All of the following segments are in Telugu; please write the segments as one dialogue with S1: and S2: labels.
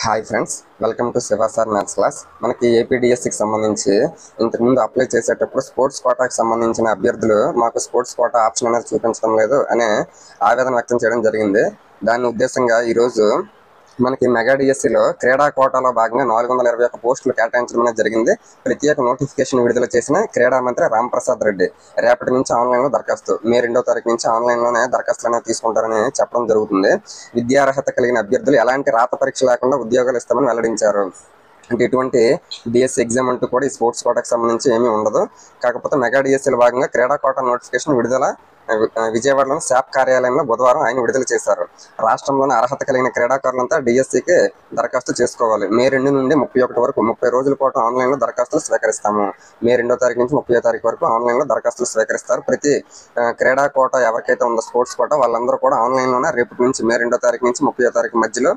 S1: Hi friends, welcome to Shiva sir maths class. మనకి ఏపీడిఎస్సికి సంబంధించి ఇంతకుముందు అప్లై చేసేటప్పుడు స్పోర్ట్స్ కోటాకి సంబంధించిన అభ్యర్థులు మాకు స్పోర్ట్స్ కోటా ఆప్షన్ అనేది చూపించడం లేదు అనే ఆవేదన వ్యక్తం చేయడం జరిగింది. దాని ఉద్దేశంగా ఈరోజు మనకి మెగా డిఎస్సిలో క్రీడా కోటాలో భాగంగా 421 పోస్టులు కేటాయించడం అనేది జరిగింది. ప్రత్యేక నోటిఫికేషన్ విడుదల చేసిన క్రీడా మంత్రి రాంప్రసాద్ రెడ్డి రేపటి నుంచి ఆన్లైన్లో దరఖాస్తు మే 2వ తారీఖు నుంచి ఆన్లైన్లోనే దరఖాస్తులు అనేది తీసుకుంటారని చెప్పడం జరుగుతుంది. విద్యార్హత కలిగిన అభ్యర్థులు ఎలాంటి రాత పరీక్ష లేకుండా ఉద్యోగాలు ఇస్తామని వెల్లడించారు. అంటే ఇటువంటి డిఎస్సి ఎగ్జామ్ అంటూ కూడా ఈ స్పోర్ట్స్ కోటాకు సంబంధించి ఏమీ ఉండదు. కాకపోతే మెగా డిఎస్సిలో భాగంగా క్రీడా కోటా నోటిఫికేషన్ విడుదల విజయవాడలోని శాప్ కార్యాలయంలో బుధవారం ఆయన విడుదల చేశారు. రాష్ట్రంలోని అర్హత కలిగిన క్రీడాకారులంతా డిఎస్సికి దరఖాస్తు చేసుకోవాలి. మే 2 నుండి 31 వరకు 30 రోజుల పాటు ఆన్లైన్లో దరఖాస్తులు స్వీకరిస్తాము. మే 2వ తారీఖు నుంచి 30వ తారీఖు వరకు ఆన్లైన్లో దరఖాస్తులు స్వీకరిస్తారు. ప్రతి క్రీడా కోట ఎవరికైతే ఉందో స్పోర్ట్స్ కోట వాళ్ళందరూ కూడా ఆన్లైన్లోనే రేపటి నుంచి మే 2వ తారీఖు నుంచి 30వ తారీఖు మధ్యలో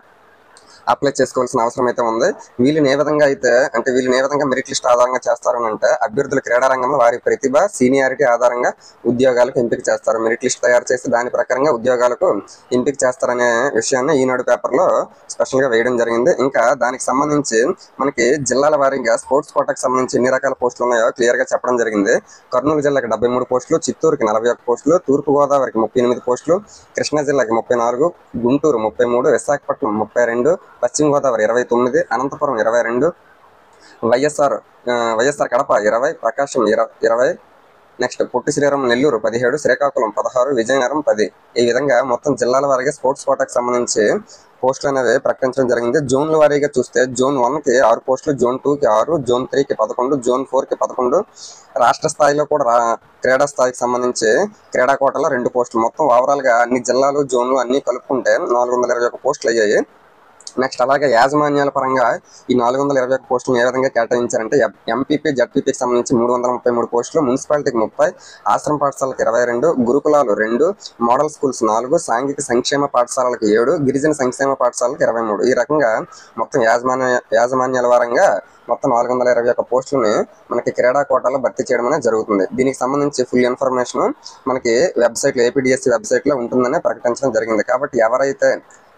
S1: అప్లై చేసుకోవాల్సిన అవసరం అయితే ఉంది. వీళ్ళని ఏ విధంగా మెరిట్ లిస్ట్ ఆధారంగా చేస్తారని అంటే అభ్యర్థులు క్రీడా రంగంలో వారి ప్రతిభ సీనియారిటీ ఆధారంగా ఉద్యోగాలకు ఎంపిక చేస్తారు. మెరిట్ లిస్ట్ తయారు చేసి దాని ప్రకారంగా ఉద్యోగాలకు ఎంపిక చేస్తారనే విషయాన్ని ఈనాడు పేపర్లో స్పెషల్గా వేయడం జరిగింది. ఇంకా దానికి సంబంధించి మనకి జిల్లాల వారీగా స్పోర్ట్స్ కోటాకు సంబంధించి ఎన్ని రకాల పోస్టులు ఉన్నాయో క్లియర్గా చెప్పడం జరిగింది. కర్నూలు జిల్లాకి 73 పోస్టులు, చిత్తూరుకి 41 పోస్టులు, తూర్పుగోదావరికి 38 పోస్టులు, కృష్ణా జిల్లాకి 34, గుంటూరు 33, విశాఖపట్నం 32, పశ్చిమ గోదావరి 29, అనంతపురం 22, వైఎస్ఆర్ కడప 20, ప్రకాశం 20, నెక్స్ట్ పొట్టి శ్రీరామ్ నెల్లూరు 17, శ్రీకాకుళం 16, విజయనగరం 10. ఈ విధంగా మొత్తం జిల్లాల వారీగా స్పోర్ట్స్ కోటాకు సంబంధించి పోస్టులు అనేవి ప్రకటించడం జరిగింది. జోన్ల వారీగా చూస్తే జోన్ 1కి 6 పోస్టులు, జోన్ 2కి 6, జోన్ 3కి 11, జోన్ 4కి 11. రాష్ట్ర స్థాయిలో కూడా క్రీడా స్థాయికి సంబంధించి క్రీడా కోటాలో 2 పోస్టులు. మొత్తం ఓవరాల్గా అన్ని జిల్లాలు జోన్లు అన్నీ కలుపుకుంటే 421 పోస్టులు అయ్యాయి. నెక్స్ట్ అలాగే యాజమాన్యాల పరంగా ఈ 421 పోస్టులను ఏ విధంగా కేటాయించారంటే ఎంపీపీ జడ్పీపీకి సంబంధించి 333 పోస్టులు, మున్సిపాలిటీకి 30, ఆశ్రమ పాఠశాలకు 22, గురుకులాలు 2, మోడల్ స్కూల్స్ 4, సాంఘిక సంక్షేమ పాఠశాలలకు 7, గిరిజన సంక్షేమ పాఠశాలకు 23. ఈ రకంగా మొత్తం యాజమాన్యాల వారంగా మొత్తం 421 పోస్టులని మనకి క్రీడా కోటాలో భర్తీ చేయడం అనేది జరుగుతుంది. దీనికి సంబంధించి ఫుల్ ఇన్ఫర్మేషన్ మనకి వెబ్సైట్లో ఏపీడిఎస్సి వెబ్సైట్లో ఉంటుందని ప్రకటించడం జరిగింది. కాబట్టి ఎవరైతే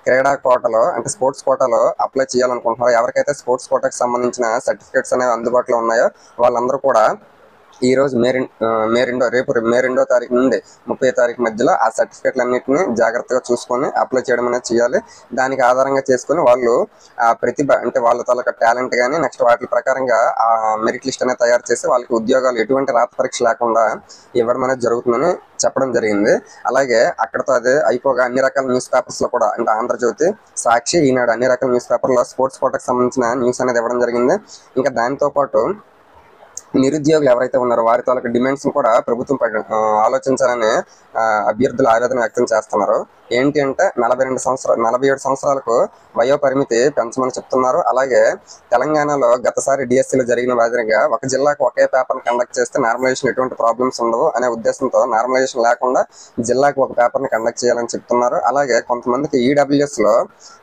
S1: క్రీడా కోటాలో అంటే స్పోర్ట్స్ కోటాలో అప్లై చేయాలనుకుంటున్నారో, ఎవరికైతే స్పోర్ట్స్ కోటాకి సంబంధించిన సర్టిఫికేట్స్ అనేవి అందుబాటులో ఉన్నాయో వాళ్ళందరూ కూడా ఈరోజు మే 2వ తారీఖు నుండి 30వ తారీఖు మధ్యలో ఆ సర్టిఫికేట్లన్నింటినీ జాగ్రత్తగా చూసుకొని అప్లై చేయడం అనేది చేయాలి. దానికి ఆధారంగా చేసుకొని వాళ్ళు ఆ ప్రతిభ అంటే వాళ్ళ తాలూకా టాలెంట్ కానీ నెక్స్ట్ వాటి ప్రకారంగా ఆ మెరిట్ లిస్ట్ అనేది తయారు చేసి వాళ్ళకి ఉద్యోగాలు ఎటువంటి రాత పరీక్ష లేకుండా ఇవ్వడం అనేది జరుగుతుందని చెప్పడం జరిగింది. అలాగే అక్కడతో అదే అయిపోగా అన్ని రకాల న్యూస్ పేపర్స్లో కూడా అంటే ఆంధ్రజ్యోతి, సాక్షి, ఈనాడు అన్ని రకాల న్యూస్ పేపర్లో స్పోర్ట్స్ కోటాకు సంబంధించిన న్యూస్ అనేది ఇవ్వడం జరిగింది. ఇంకా దాంతోపాటు నిరుద్యోగులు ఎవరైతే ఉన్నారో వారి తాలూకు డిమాండ్స్ కూడా ప్రభుత్వం ఆలోచించాలని అభ్యర్థులు ఆవేదన వ్యక్తం చేస్తున్నారు. ఏంటి అంటే 47 సంవత్సరాలకు వయో పరిమితి పెంచమని చెప్తున్నారు. అలాగే తెలంగాణలో గతసారి డిఎస్సిలో జరిగిన మాదిరిగా ఒక జిల్లాకు ఒకే పేపర్ని కండక్ట్ చేస్తే నార్మలైజేషన్ ఎటువంటి ప్రాబ్లమ్స్ ఉండవు అనే ఉద్దేశంతో నార్మలైజేషన్ లేకుండా జిల్లాకు ఒక పేపర్ని కండక్ట్ చేయాలని చెప్తున్నారు. అలాగే కొంతమందికి ఈడబ్ల్యూఎస్లో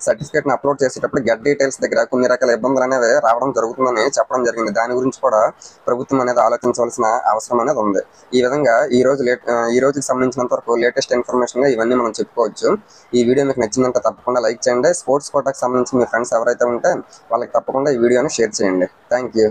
S1: సర్టిఫికేట్ని అప్లోడ్ చేసేటప్పుడు గెట్ డీటెయిల్స్ దగ్గర కొన్ని రకాల ఇబ్బందులు అనేవి రావడం జరుగుతుందని చెప్పడం జరిగింది. దాని గురించి కూడా ప్రభుత్వం అనేది ఆలోచించవలసిన అవసరం అనేది ఉంది. ఈ విధంగా ఈ రోజుకి సంబంధించినంత వరకు లేటెస్ట్ ఇన్ఫర్మేషన్గా ఇవన్నీ మనం చెప్పుకోవచ్చు. ఈ వీడియో మీకు నచ్చిందంటే తప్పకుండా లైక్ చేయండి. స్పోర్ట్స్ కోటాకు సంబంధించి మీ ఫ్రెండ్స్ ఎవరైతే ఉంటే వాళ్ళకి తప్పకుండా ఈ వీడియోని షేర్ చేయండి. Thank you.